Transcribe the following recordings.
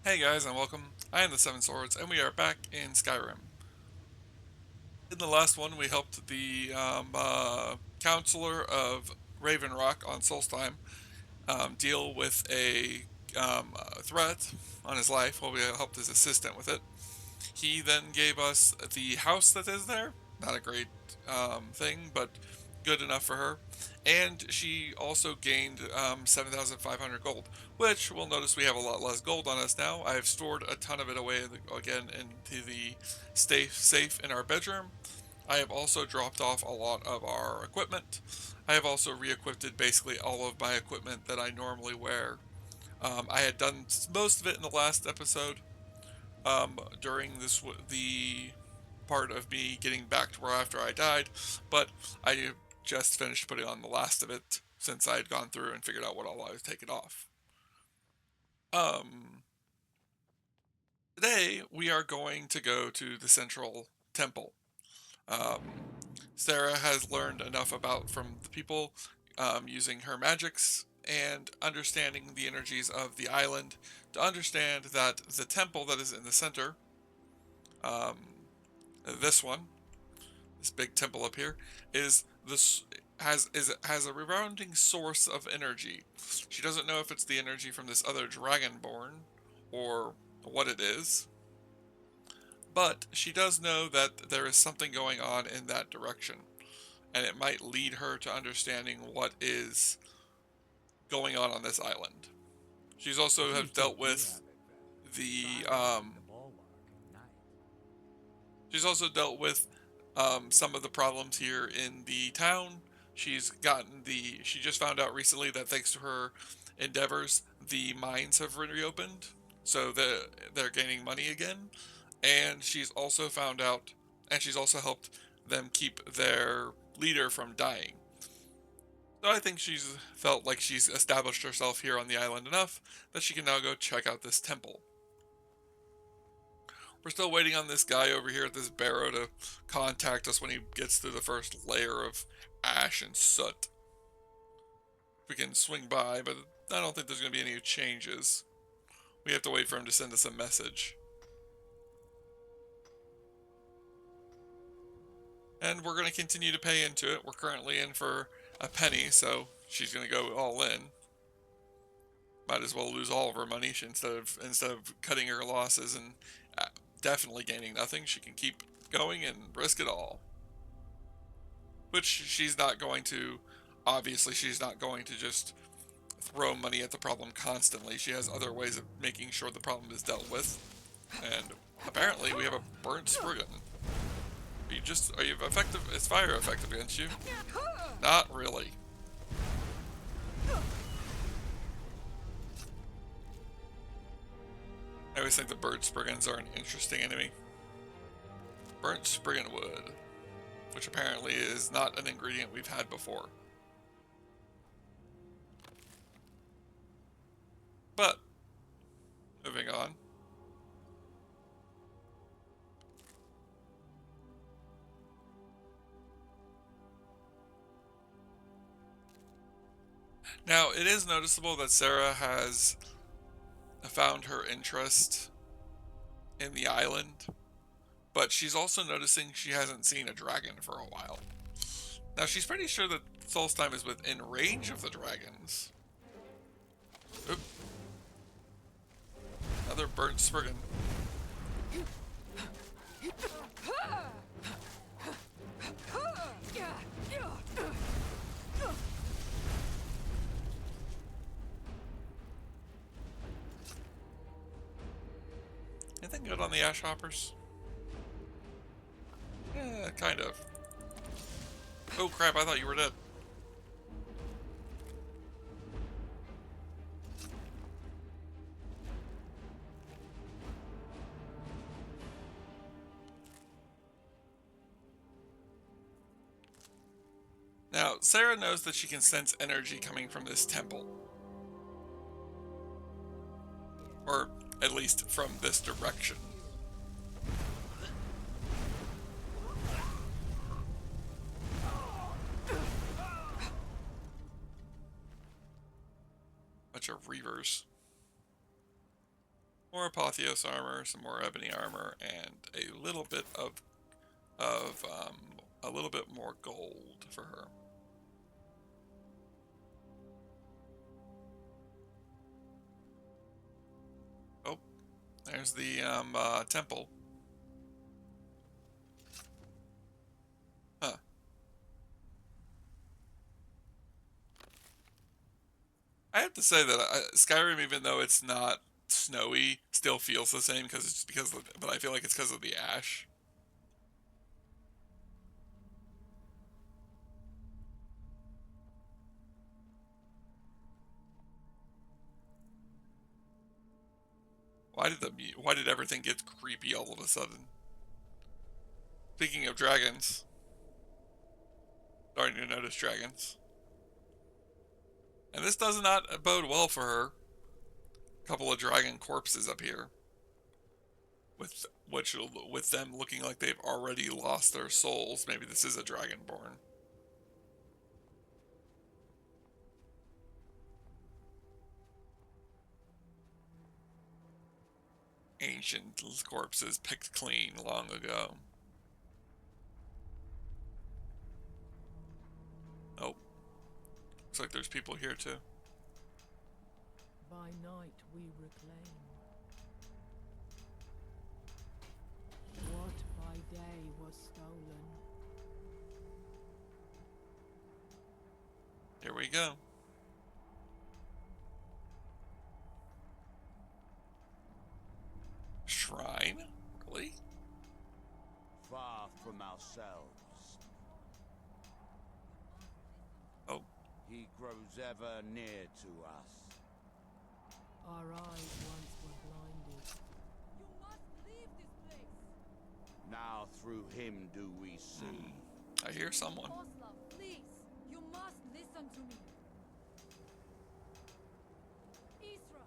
Hey guys, and welcome. I am the Seven Swords, and we are back in Skyrim. In the last one, we helped the counselor of Raven Rock on Solstheim deal with a threat on his life while we helped his assistant with it. He then gave us the house that is there. Not a great thing, but good enough for her. And she also gained 7,500 gold, which we'll notice we have a lot less gold on us now. I have stored a ton of it away again into the safe in our bedroom. I have also dropped off a lot of our equipment. I have also re-equipped basically all of my equipment that I normally wear. I had done most of it in the last episode, during the part of me getting back to where after I died, but I just finished putting on the last of it since I had gone through and figured out what all I was taking off. Um, Today we are going to go to the central temple. Um, Sarah has learned enough about from the people, using her magics and understanding the energies of the island to understand that the temple that is in the center, um, this one, this big temple up here, is this has a resounding source of energy. She doesn't know if it's the energy from this other dragonborn or what it is, but she does know that there is something going on in that direction, and it might lead her to understanding what is going on this island. She's also What do you have think dealt you with have it the besides being the bulwark at night? she's also dealt with some of the problems here in the town. She just found out recently that thanks to her endeavors, the mines have reopened, so they're gaining money again. And she's also found out, and she's also helped them keep their leader from dying. So I think she's felt like she's established herself here on the island enough that she can now go check out this temple. We're still waiting on this guy over here at this barrow to contact us when he gets through the first layer of ash and soot. We can swing by, but I don't think there's going to be any changes. We have to wait for him to send us a message. And we're going to continue to pay into it. We're currently in for a penny, so she's going to go all in. Might as well lose all of her money instead of cutting her losses and definitely gaining nothing. She can keep going and risk it all. Which she's not going to. Obviously, she's not going to just throw money at the problem constantly. She has other ways of making sure the problem is dealt with. And apparently, we have a burnt spriggan. Are you effective? Is fire effective against you? Not really. I always think the burnt spriggans are an interesting enemy. Burnt spriggan wood, which apparently is not an ingredient we've had before. But, moving on. Now, it is noticeable that Sarah has found her interest in the island, but she's also noticing she hasn't seen a dragon for a while. Now, she's pretty sure that Solstheim is within range of the dragons. Oop. Another burnt spriggan. Anything good on the ash hoppers? Yeah, kind of. Oh crap, I thought you were dead. Now, Sarah knows that she can sense energy coming from this temple. Or at least from this direction. Bunch of reavers. More apotheos armor, some more ebony armor, and a little bit of a little bit more gold for her. Oh, there's the temple. Huh. I have to say that Skyrim, even though it's not snowy, still feels the same because it's because of, but I feel like it's because of the ash. Why did everything get creepy all of a sudden? Speaking of dragons, starting to notice dragons. And this does not bode well for her. A couple of dragon corpses up here. With them looking like they've already lost their souls. Maybe this is a dragonborn. Ancient corpses picked clean long ago. Oh, looks like there's people here too. By night we reclaim what by day was stolen. Here we go. Shrine? Really? Far from ourselves. Oh, He grows ever near to us. Our eyes once were blinded. You must leave this place. Now through him do we see. I hear someone. Osla, please. You must listen to me. Isra,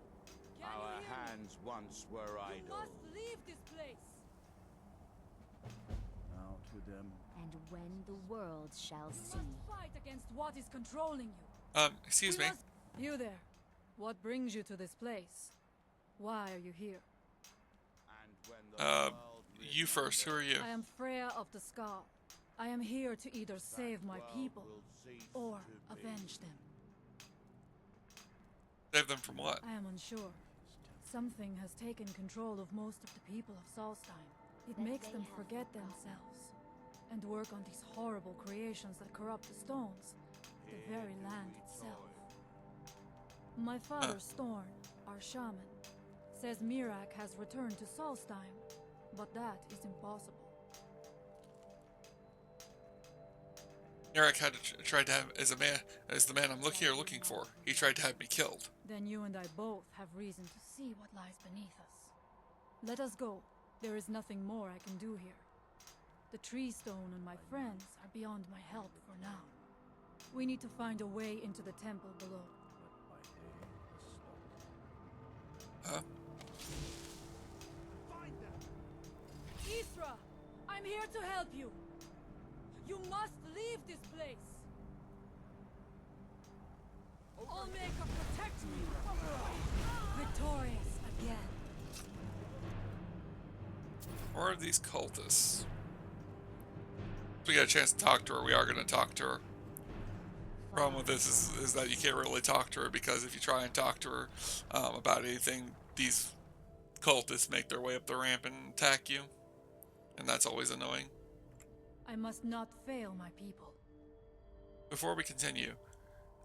can Our you hear me? hands once were You idle. must leave this place. Out with them. And when the world shall You see. must fight against what is controlling you. Excuse We me. must- You there. What brings you to this place? Why are you here? And when the Uh, world You first. Who are you? I am Freya of the Scar. I am here to either save my world people will cease or to be. avenge them. Save them from what? I am unsure. Something has taken control of most of the people of Solstheim. It But makes they them have forget forgotten. themselves and work on these horrible creations that corrupt the stones, the very land itself. My father Storn, our shaman, says Mirak has returned to Solstheim, but that is impossible. Eric had tried to have as the man I'm looking for. He tried to have me killed. Then you and I both have reason to see what lies beneath us. Let us go. There is nothing more I can do here. The tree stone and my friends are beyond my help for now. We need to find a way into the temple below. By day was stolen. Huh? Isra! I'm here to help you! You must leave this place! Allmaker, protect me! Victorious again. Or are these cultists? If we got a chance to talk to her, we are going to talk to her. Problem with this is that you can't really talk to her because if you try and talk to her about anything, these cultists make their way up the ramp and attack you. And that's always annoying. I must not fail my people. Before we continue,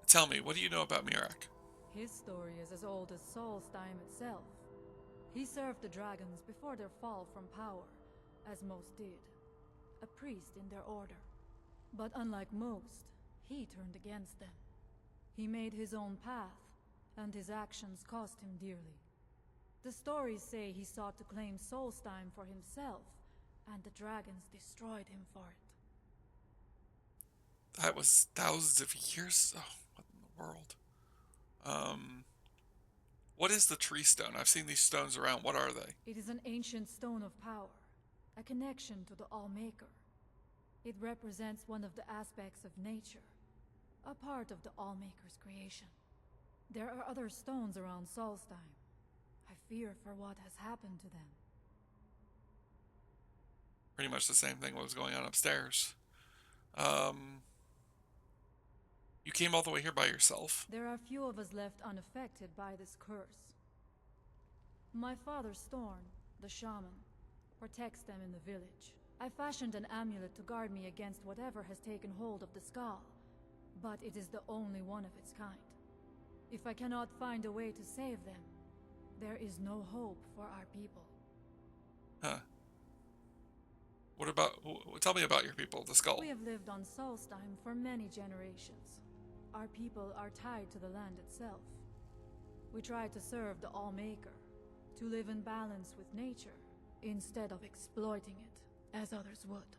tell me, what do you know about Mirak? His story is as old as Solstheim itself. He served the dragons before their fall from power, as most did. A priest in their order. But unlike most, he turned against them. He made his own path, and his actions cost him dearly. The stories say he sought to claim Solstheim for himself, and the dragons destroyed him for it. That was thousands of years? Oh, what in the world? What is the tree stone? I've seen these stones around. What are they? It is an ancient stone of power, a connection to the Allmaker. It represents one of the aspects of nature, a part of the Allmaker's creation. There are other stones around Solstheim. I fear for what has happened to them. Pretty much the same thing what was going on upstairs. Um, you came all the way here by yourself? There are few of us left unaffected by this curse. My father Storn, the shaman, protects them in the village. I fashioned an amulet to guard me against whatever has taken hold of the skull, but it is the only one of its kind. If I cannot find a way to save them, there is no hope for our people. Huh. What about... Tell me about your people, the skull. We have lived on Solstheim for many generations. Our people are tied to the land itself. We try to serve the Allmaker, to live in balance with nature, instead of exploiting it, as others would.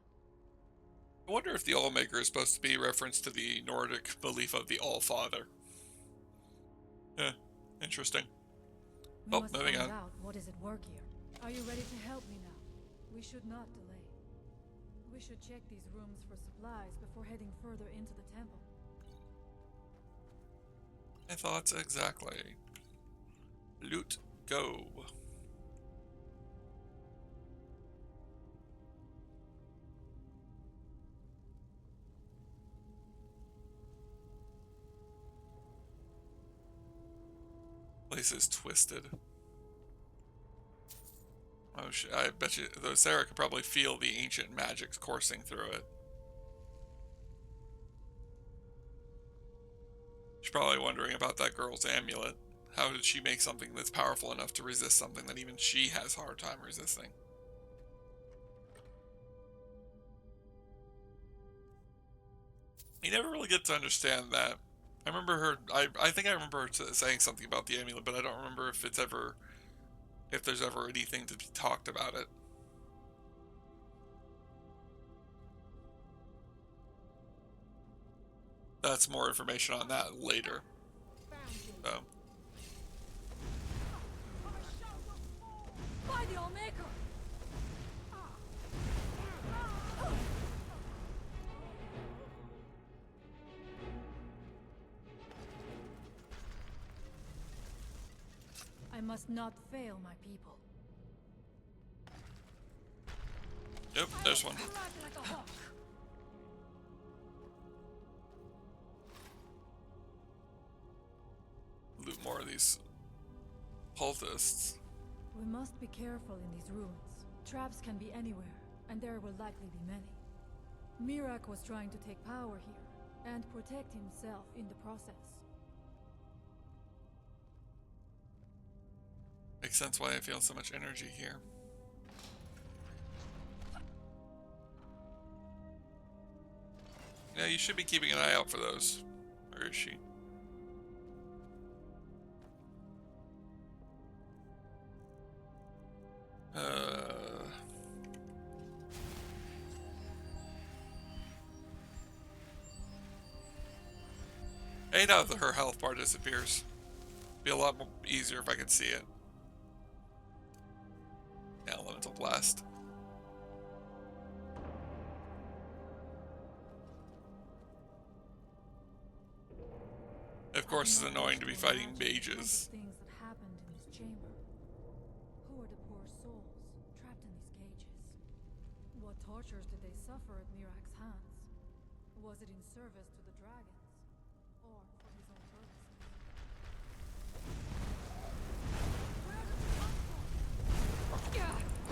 I wonder if the Allmaker is supposed to be a reference to the Nordic belief of the Allfather. Yeah, interesting. We Oh, must moving find on. out what is at work here. Are you ready to help me now? We should not delay. We should check these rooms for supplies before heading further into the temple. My thoughts exactly. Loot, go. Place is twisted. Oh shit, I bet you, though Sarah could probably feel the ancient magic coursing through it. She's probably wondering about that girl's amulet. How did she make something that's powerful enough to resist something that even she has a hard time resisting? You never really get to understand that. I remember her, I think I remember her saying something about the amulet, but I don't remember if it's ever, if there's ever anything to be talked about it. That's more information on that later. So. By the Allmaker! I must not fail my people. Yep, there's one. Like a hawk. Loot more of these cultists. We must be careful in these ruins. Traps can be anywhere, and there will likely be many. Mirak was trying to take power here, and protect himself in the process. Makes sense why I feel so much energy here. Yeah, you should be keeping an eye out for those. Where is she? Hey, now that her health bar disappears. Be a lot more easier if I could see it. Yeah, elemental blast. Of course, it's annoying to be fighting mages. Things that happened in this chamber. Who are the poor souls trapped in these cages? What tortures did they suffer at Mirak's hands? Was it in service to the dragons, or for his own purposes?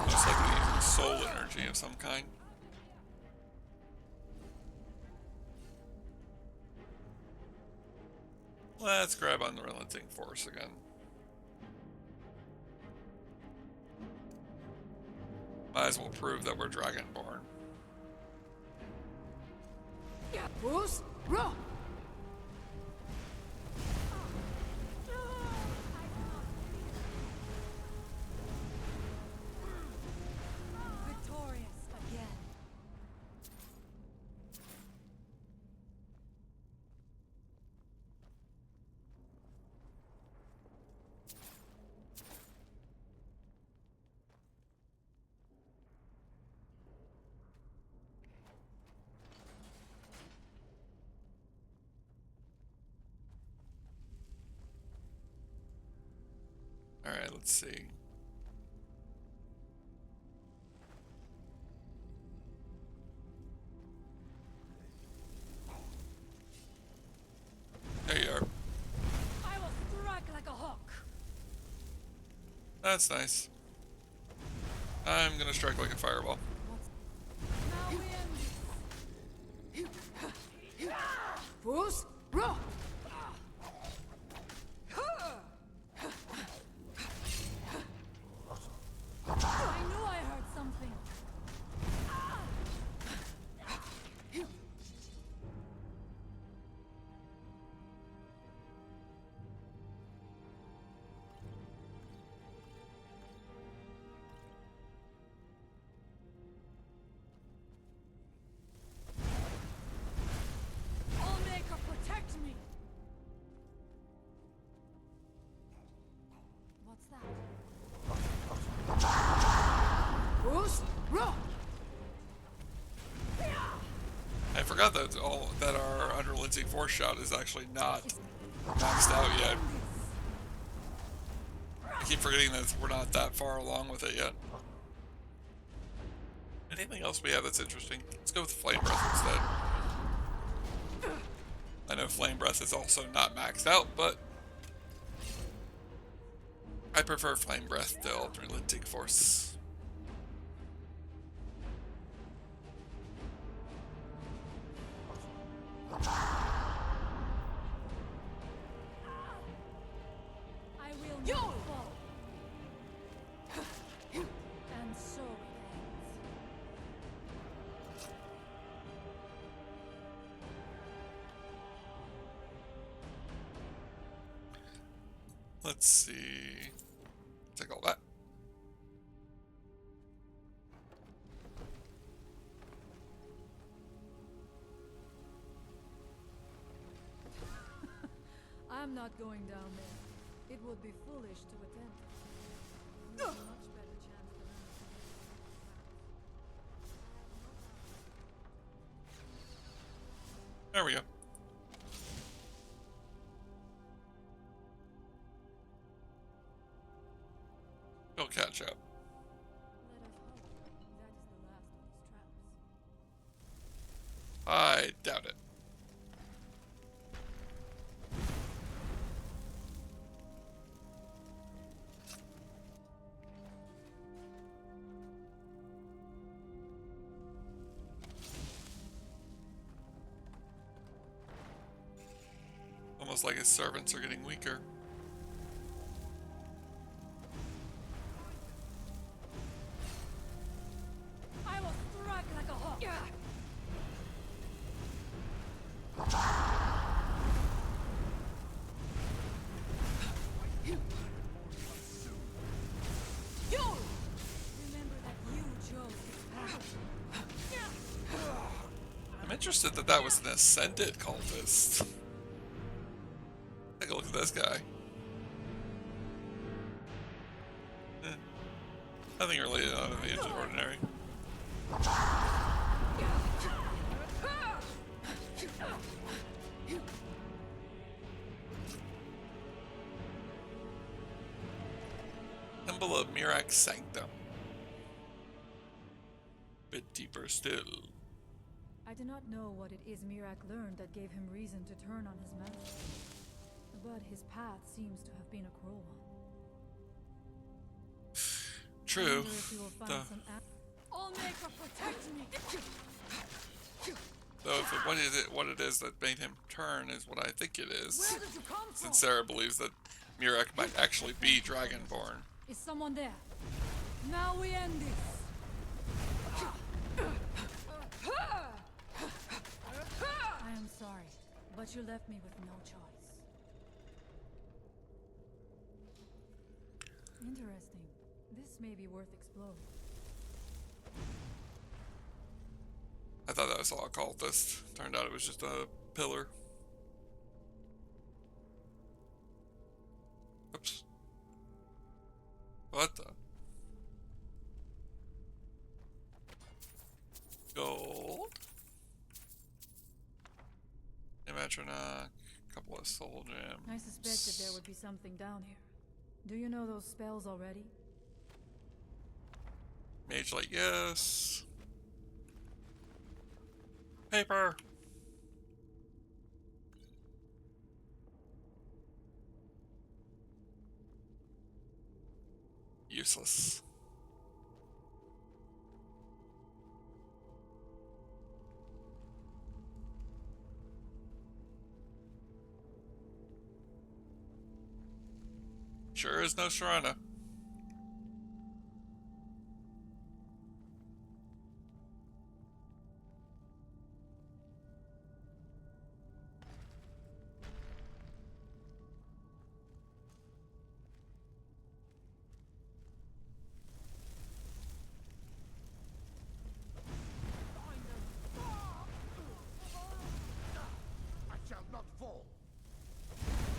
Just like the soul energy of some kind. Let's grab on the relenting force again. Might as well prove that we're dragonborn. Bruce, run! Victorious again. let's see. There you are. I will strike like a hawk. That's nice. I'm gonna strike like a fireball. Now we end this. Fools, row! I knew I heard something. Allmaker, protect me. What's that? Fools, row! I forgot that our unrelenting force shot is actually not maxed out yet. I keep forgetting that we're not that far along with it yet. Anything else we have that's interesting? Let's go with Flame Breath instead. I know Flame Breath is also not maxed out, but I prefer Flame Breath to Unrelenting Force. I will not fall. And so it ends. Let's see. Take all that. I'm not going down there. It would be foolish to attempt. You have a much better chance than I. There we go. We'll catch up. Let us hope that is the last of his traps. I doubt it. Almost like his servants are getting weaker. I will strike like a hawk. Remember that you chose this path. I'm interested that that was an ascended cultist. Take a look at this guy. Nothing really out of the ordinary. Symbol of Mirak's Sanctum. Bit deeper still. I do not know what it is Mirak learned that gave him reason to turn on his master, but his path seems to have been a cruel one. I True. wonder if we will find some Allmaker, protect me! Though if what it is that made him turn is what I think it is. Where did you come from? Since Sarah believes that Mirak might actually be Dragonborn. Is someone there? Now we end this. I am sorry, but you left me with no choice. Interesting. This may be worth exploring. I thought that I saw a cultist. Turned out it was just a pillar. Oops. What the? Gold. A metronach. Couple of soul gems. I suspected there would be something down here. Do you know those spells already? Mage Light, yes. Paper. Useless. Sure is no Sharana. I shall not fall.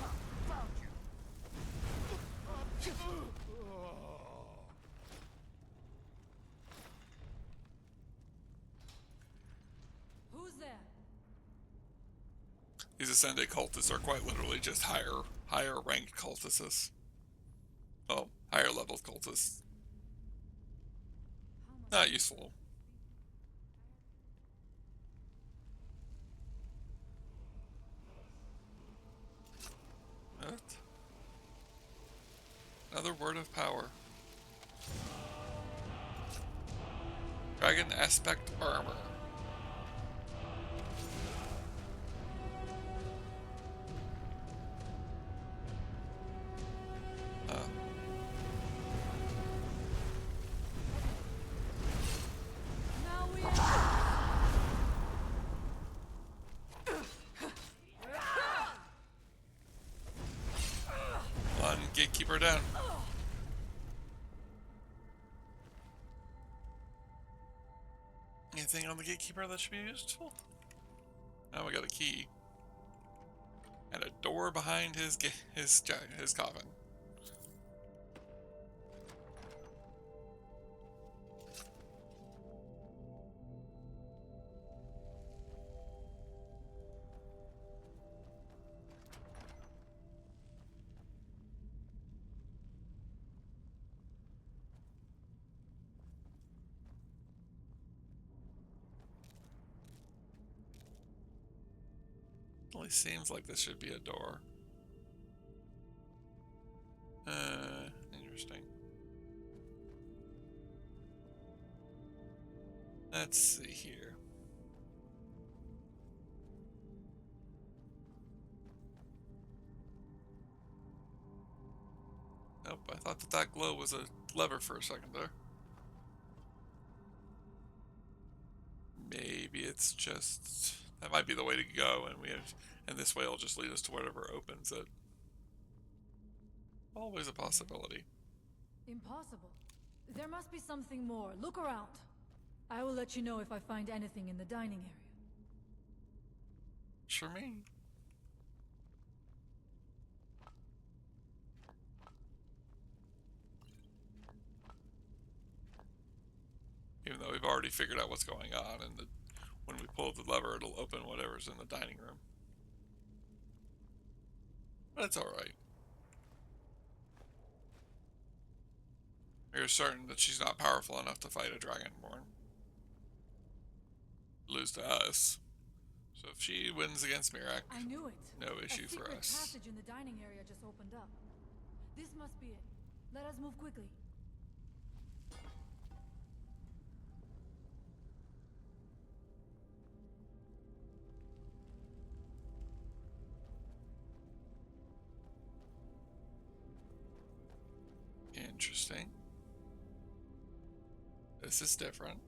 Ha, found you. Who's there? These Ascended cultists are quite literally just higher ranked cultists. Well, higher level cultists. Not useful. What? Another word of power. Dragon aspect armor. Now we One gatekeeper down. Anything on the gatekeeper that should be useful? Now we got a key. And a door behind his coffin. Only seems like this should be a door. Interesting. Let's see here. Nope, I thought that glow was a lever for a second there. Maybe it's just... that might be the way to go, and this way will just lead us to whatever opens it. Always a possibility. Impossible. There must be something more. Look around. I will let you know if I find anything in the dining area. Sure me. Even though we've already figured out what's going on, and when we pull the lever, it'll open whatever's in the dining room. But it's alright. We're certain that she's not powerful enough to fight a Dragonborn. Lose to us. So if she wins against Mirak, I knew it. no issue for A secret us. passage in the dining area just opened up. This must be it. Let us move quickly. Interesting. This is different.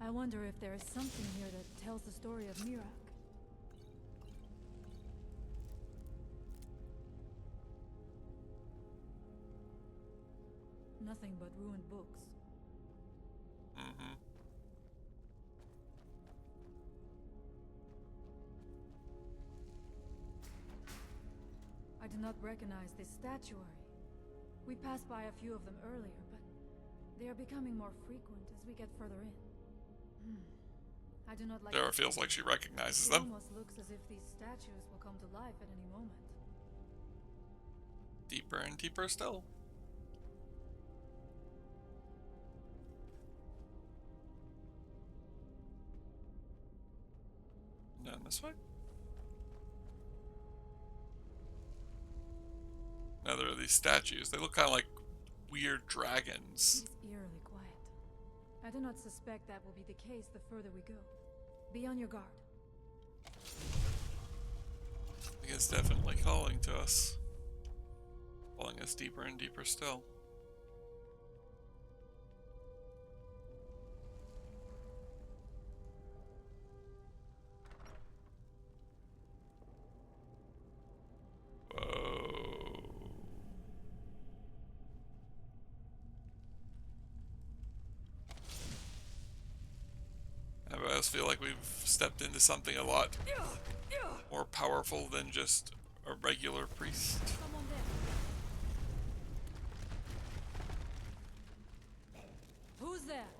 I wonder if there is something here that tells the story of Mirak. Nothing but ruined books. Mm-hmm. I do not recognize this statuary. We passed by a few of them earlier, but they are becoming more frequent as we get further in. I do not like... Dara feels like she recognizes It them. almost looks as if these statues will come to life at any moment. deeper and deeper still. Down this way? Now there are these statues. They look kind of like weird dragons. It's eerily quiet. I do not suspect that will be the case the further we go. Be on your guard. I think it's definitely calling to us. Pulling us deeper and deeper still. Whoa. I just feel like we've stepped into something a lot more powerful than just a regular priest. Someone there. Who's there?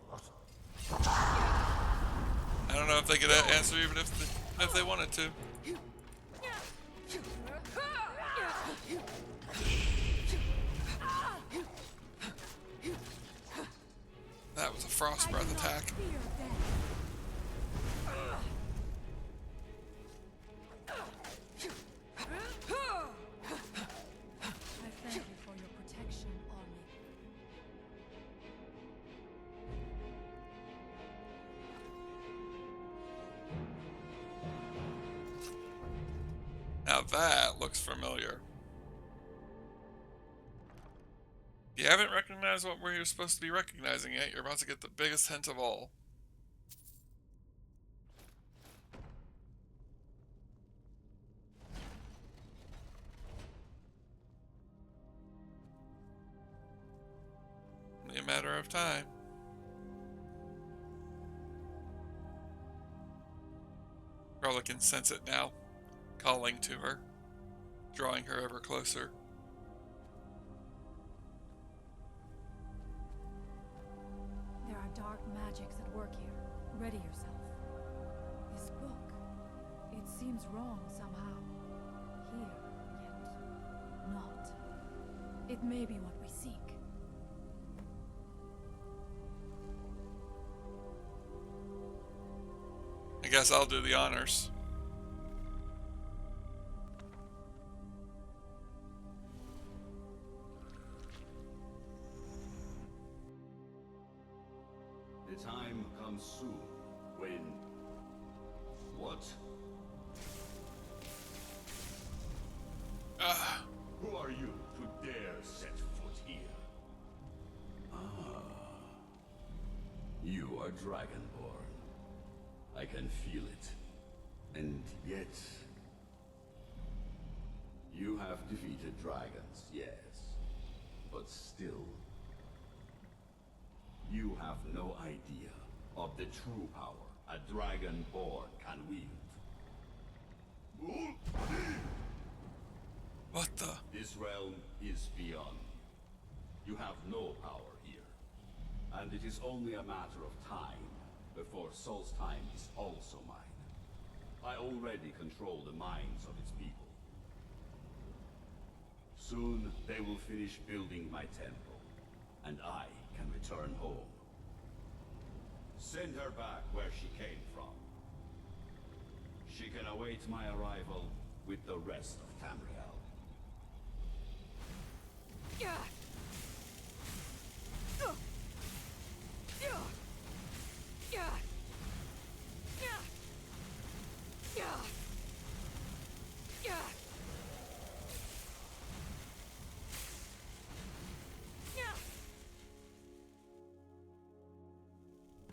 I don't know if they could answer even if they wanted to. That was a frost breath attack. Fear death. I thank you for your protection, Army. Now that looks familiar. If you haven't recognized what we're supposed to be recognizing yet, you're about to get the biggest hint of all. Only a matter of time. Probably can sense it now, calling to her, drawing her ever closer. There are dark magics at work here. Ready yourself. This book, it seems wrong somehow. Here, yet not. It may be what we seek. I guess I'll do the honors. The time comes soon when... What? Who are you to dare set foot here? You are Dragonborn. I can feel it. And yet... You have defeated dragons, yes. But still... You have no idea of the true power a Dragonborn can wield. What the? This realm is beyond. You have no power here. And it is only a matter of time before Solstheim is also mine. I already control the minds of its people. Soon they will finish building my temple, and I can return home. Send her back where she came from. She can await my arrival with the rest of Tamriel.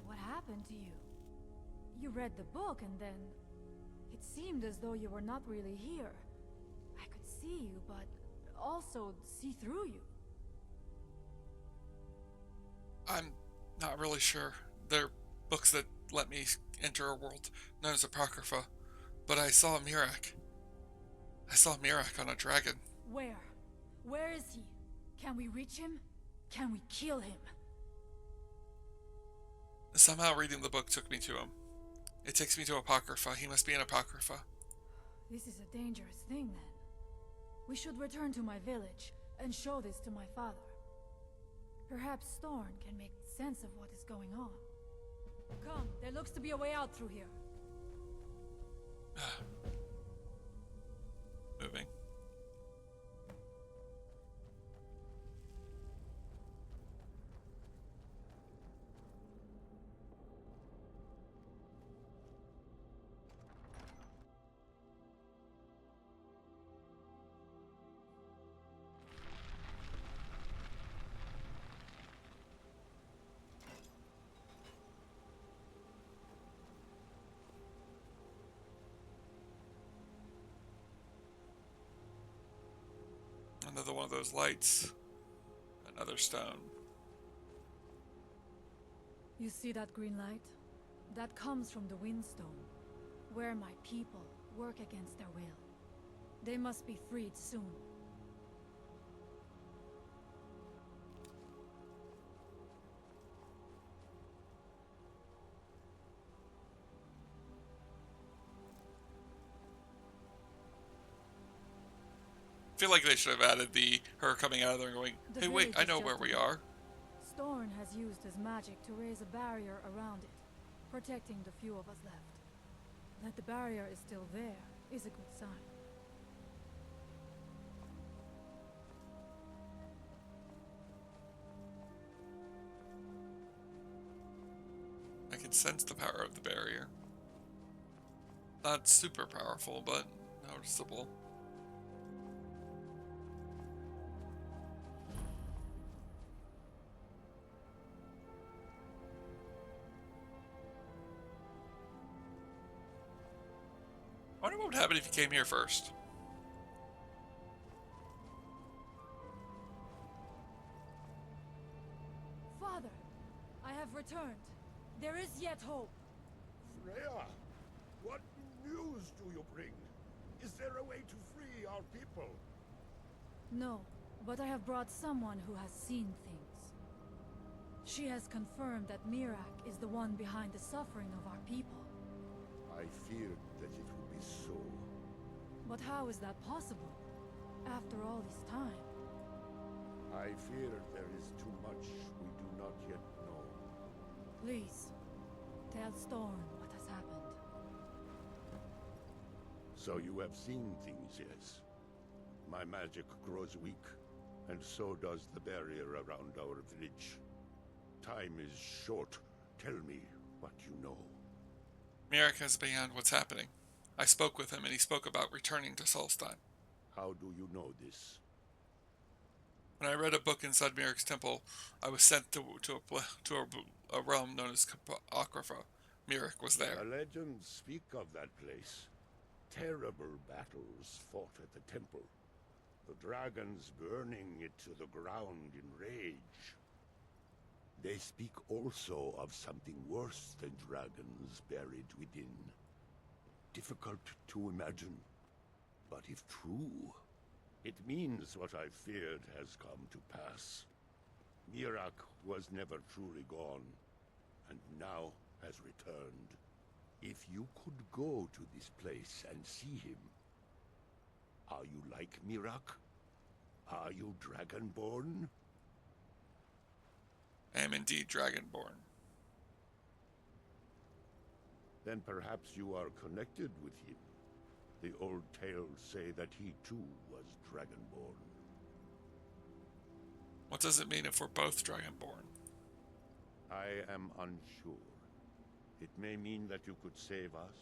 What happened to you? You read the book and then... It seemed as though you were not really here. I could see you, but also see through you. I'm not really sure. They're books that let me enter a world known as Apocrypha. But I saw Mirak. I saw Mirak on a dragon. Where? Where is he? Can we reach him? Can we kill him? Somehow reading the book took me to him. It takes me to Apocrypha. He must be in Apocrypha. This is a dangerous thing, then. We should return to my village and show this to my father. Perhaps Storn can make sense of what is going on. Come, there looks to be a way out through here. Moving. Another one of those lights. Another stone. You see that green light? That comes from the Windstone, where my people work against their will. They must be freed soon. I feel like they should have added her coming out of there and going, The hey wait, village I is know just where we ahead. are. Storn has used his magic to raise a barrier around it, protecting the few of us left. That the barrier is still there is a good sign. I can sense the power of the barrier. Not super powerful, but noticeable. I wonder what would happen if you came here first. Father, I have returned. There is yet hope. Freya, what news do you bring? Is there a way to free our people? No, but I have brought someone who has seen things. She has confirmed that Mirak is the one behind the suffering of our people. I feared that it would be so. But how is that possible? After all this time? I fear there is too much we do not yet know. Please, tell Storm what has happened. So you have seen things, yes? My magic grows weak, and so does the barrier around our village. Time is short. Tell me what you know. Mirak is beyond what's happening. I spoke with him, and he spoke about returning to Solstheim. How do you know this? When I read a book inside Mirak's temple, I was sent to a realm known as Apocrypha. Mirak was there. The legends speak of that place. Terrible battles fought at the temple. The dragons burning it to the ground in rage. They speak also of something worse than dragons buried within. Difficult to imagine, but if true, it means what I feared has come to pass. Mirak was never truly gone, and now has returned. If you could go to this place and see him, are you like Mirak? Are you Dragonborn? I am indeed Dragonborn. Then perhaps you are connected with him. The old tales say that he too was Dragonborn. What does it mean if we're both Dragonborn? I am unsure. It may mean that you could save us,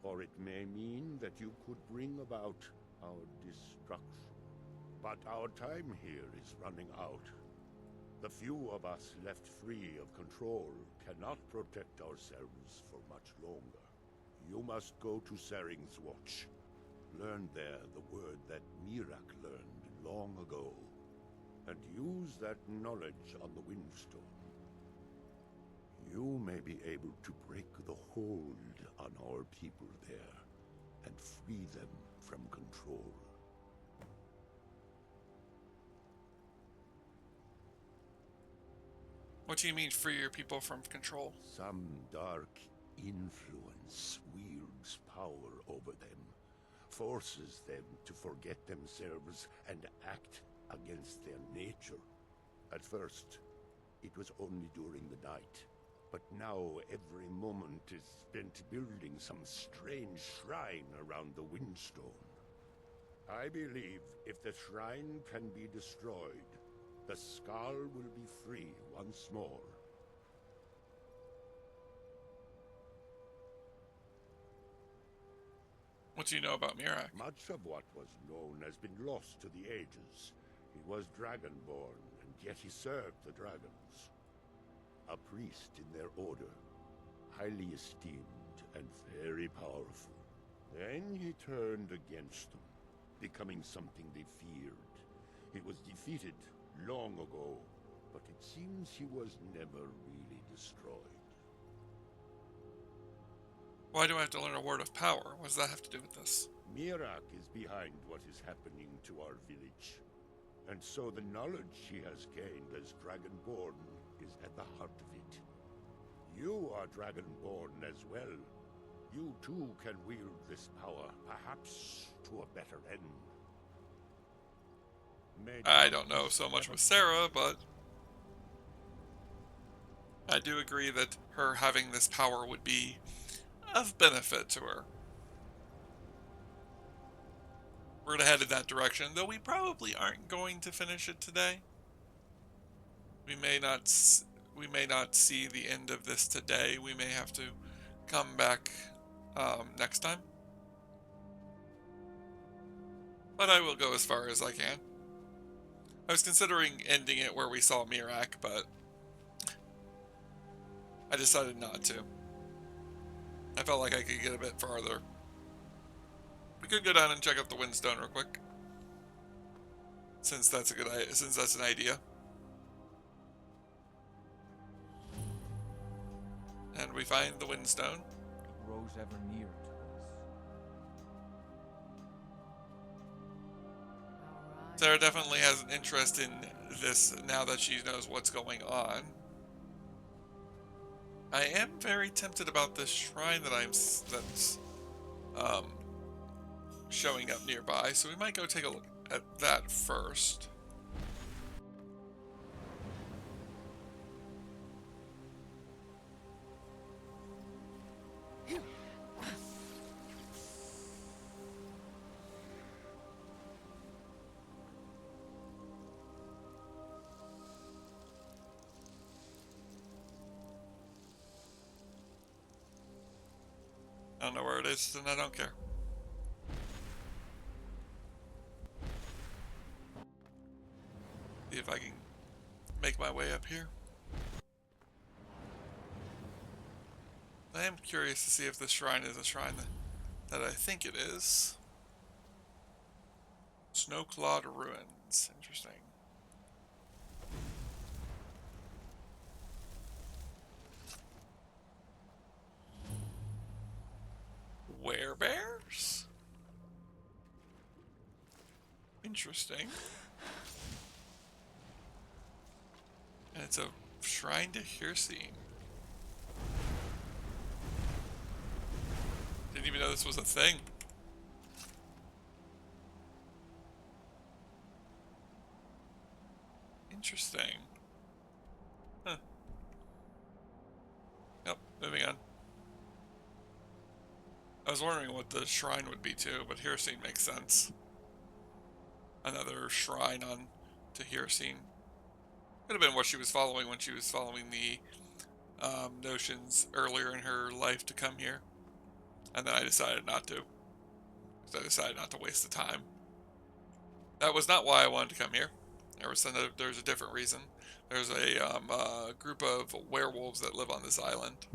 or it may mean that you could bring about our destruction. But our time here is running out. The few of us left free of control cannot protect ourselves for much longer. You must go to Saring's Watch. Learn there the word that Mirak learned long ago, and use that knowledge on the Windstone. You may be able to break the hold on our people there, and free them from control. What do you mean, free your people from control? Some dark influence wields power over them, forces them to forget themselves and act against their nature. At first, it was only during the night. But now every moment is spent building some strange shrine around the Windstone. I believe if the shrine can be destroyed, the Skull will be free once more. What do you know about Mirak? Much of what was known has been lost to the ages. He was Dragonborn, and yet he served the dragons. A priest in their order, highly esteemed and very powerful. Then he turned against them, becoming something they feared. He was defeated long ago, but it seems he was never really destroyed. Why do I have to learn a word of power? What does that have to do with this? Mirak is behind what is happening to our village. And so the knowledge she has gained as Dragonborn is at the heart of it. You are Dragonborn as well. You too can wield this power, perhaps to a better end. I don't know so much with Sarah, but I do agree that her having this power would be of benefit to her. We're gonna head in that direction, though we probably aren't going to finish it today. We may not see the end of this today. We may have to come back next time. But I will go as far as I can. I was considering ending it where we saw Mirak, but I decided not to. I felt like I could get a bit farther. We could go down and check out the Windstone real quick, since that's an idea. And we find the Windstone. It grows ever nearer to us. All right. Sarah definitely has an interest in this now that she knows what's going on. I am very tempted about this shrine that's showing up nearby, so we might go take a look at that first. I don't know where it is, and I don't care. See if I can make my way up here. I am curious to see if this shrine is a shrine that I think it is. Snowclawed Ruins. Interesting. Werebears? Interesting. And it's a shrine to Hirsine. Didn't even know this was a thing. Interesting. Huh. Yep, moving on. I was wondering what the shrine would be too, but Hirsine makes sense. Another shrine on to Hirsine. Could have been what she was following when she was following the notions earlier in her life to come here. And then I decided not to. Because I decided not to waste the time. That was not why I wanted to come here. There's a different reason. There's a group of werewolves that live on this island.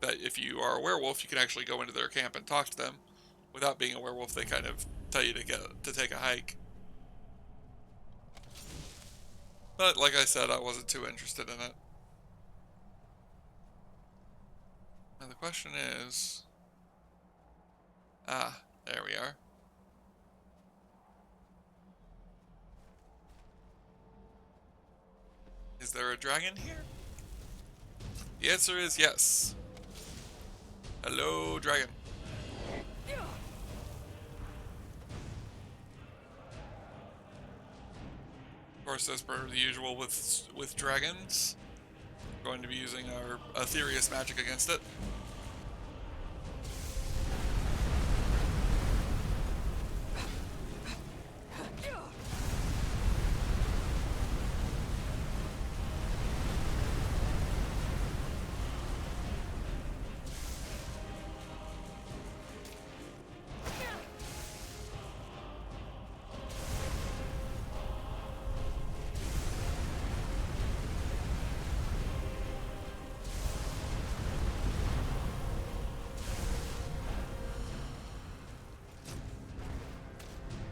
That if you are a werewolf, you can actually go into their camp and talk to them. Without being a werewolf, they kind of tell you to take a hike. But like I said, I wasn't too interested in it. And the question is... Ah, there we are. Is there a dragon here? The answer is yes. Hello, dragon. Of course, as per the usual with dragons, we're going to be using our Aetherius magic against it.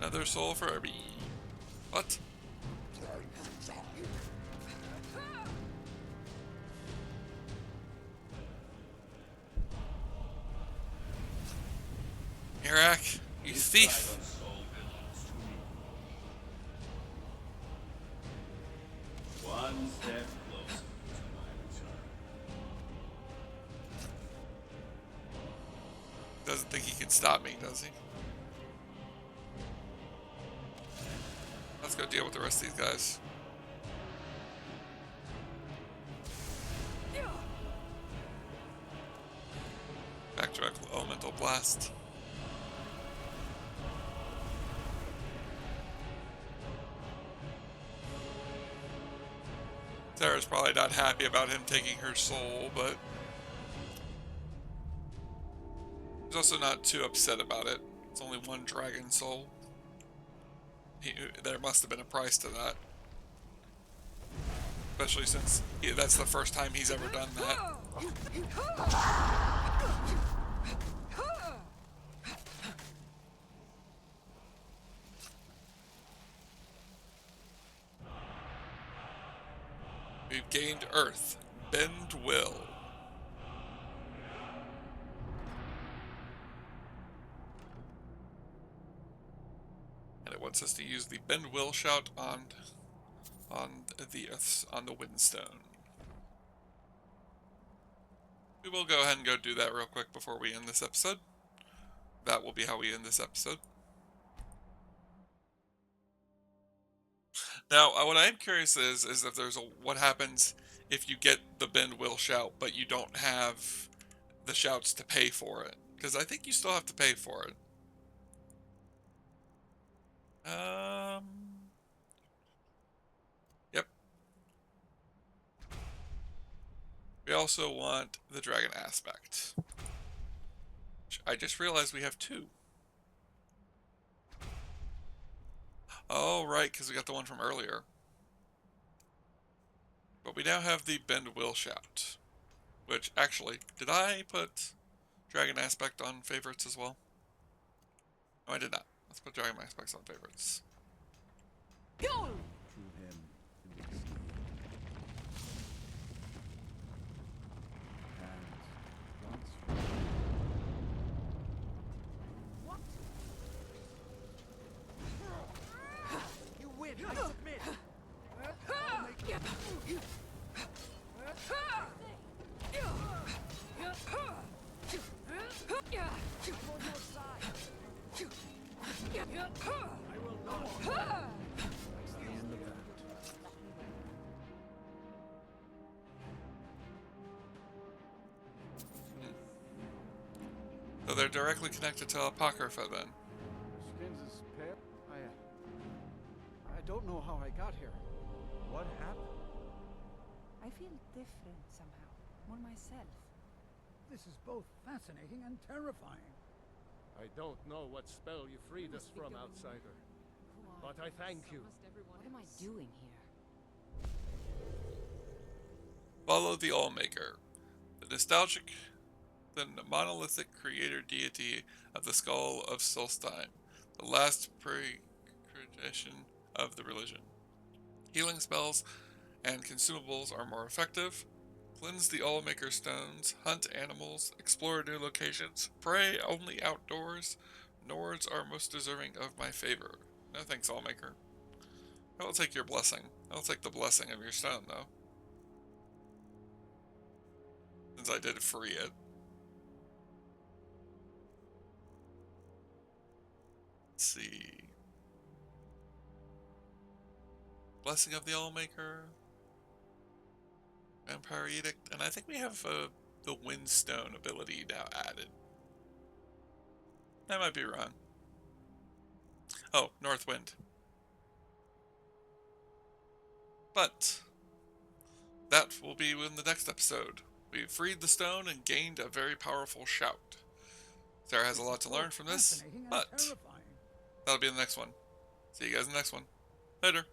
Another soul for Irby. What? Iraq, you thief! One step closer to my return. Doesn't think he can stop me, does he? Let's go deal with the rest of these guys. Back to Elemental Blast. Sarah's probably not happy about him taking her soul, but he's also not too upset about it. It's only one dragon soul. There must have been a price to that. Especially since that's the first time he's ever done that. We've gained Earth. Bend will. And it wants us to use the Bend will shout on the Windstone. We will go ahead and go do that real quick before we end this episode. That will be how we end this episode. Now, what I am curious is if there's what happens if you get the Bend will shout, but you don't have the shouts to pay for it. Because I think you still have to pay for it. Yep. We also want the dragon aspect. Which I just realized we have 2. Oh, right, because we got the one from earlier. But we now have the Bend will shout. Which, actually, did I put dragon aspect on favorites as well? No, I did not. Let's put dragon aspects on favorites. To him who is near. And once You win. I submit. I will not stand the bat. So they're directly connected to Apocrypha then. Skins is pale. I don't know how I got here. What happened? I feel different somehow, more myself. This is both fascinating and terrifying. I don't know what spell you freed us from, outsider. But I thank you. What am I doing here? Follow the Allmaker, the monolithic creator deity of the Skull of Solstheim, the last pre-creation of the religion. Healing spells and consumables are more effective. Cleanse the Allmaker stones, hunt animals, explore new locations, pray only outdoors. Nords are most deserving of my favor. No thanks, Allmaker. I will take your blessing. I will take the blessing of your stone, though. Since I did free it. Let's see. Blessing of the Allmaker, Vampire Edict, and I think we have the Windstone ability now added. I might be wrong. Oh, Northwind. But that will be in the next episode. We freed the stone and gained a very powerful shout. Sarah has a lot to learn from this, but that'll be in the next one. See you guys in the next one. Later.